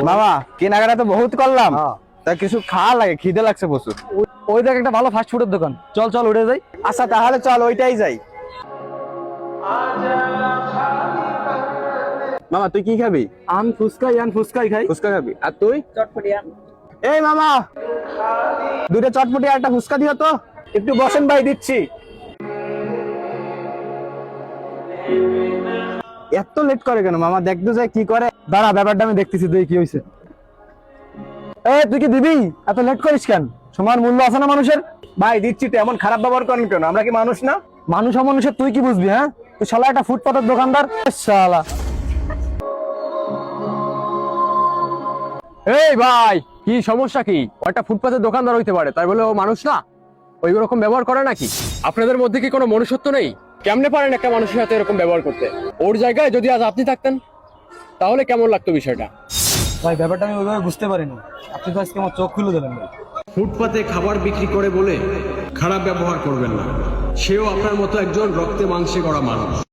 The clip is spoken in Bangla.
মামা কেনাকাটা তো বহুত করলাম, তা কিছু খাওয়া লাগে, খিদে লাগছে প্রচুর। ওই দেখ একটা ভালো ফাস্ট ফুডের দোকান, চল চল উঠে যাই। আচ্ছা তাহলে চল ওইটাই যাই। মামা তুই কি খাবি? আমি ফুচকাই খাই। ফুচকা খাবি? আর তুই? চটপটি আন। এই মামা, দুটো চটপটি আর একটা ফুচকা দিও তো। একটু বসেন ভাই, দিচ্ছি। এত লেট করে কেন মামা? দেখতে যাই কি করে। দাঁড়া, ব্যাপারটা আমি দেখতেছি, তুই কি হয়েছে। তুই কি দিবি? এত লেট করিস কেন? সমান মূল্য আছে না মানুষের? ভাই দিচ্ছি তো, এমন খারাপ ব্যবহার করেন কেন? আমরা কি মানুষ না? মানুষ অমানুষের তুই কি বুঝবি? হ্যাঁ, তুই শালা একটা ফুটপাতের দোকানদার শালা। এই ভাই, কি সমস্যা? কি একটা ফুটপাতের দোকানদার হইতে পারে, তাই বলে ও মানুষ না? ওই রকম ব্যবহার করে নাকি? আপনাদের মধ্যে কি কোনো মনুষ্যত্ব নেই? কেমনে পারেন একটা মানুষের সাথে এরকম ব্যবহার করতে? ওর জায়গায় যদি আজ আপনি থাকতেন তাহলে কেমন লাগতো বিষয়টা? ভাই ব্যাপারটা আমি ওইভাবে বুঝতে পারিনি, আপনি তো আজকে আমার চোখ খুলে দিলেন ভাই। ফুটপাতে খাবার বিক্রি করে বলে খারাপ ব্যবহার করবেন না। সেও আপনার মতো একজন রক্তে মাংসে গড়া মানুষ।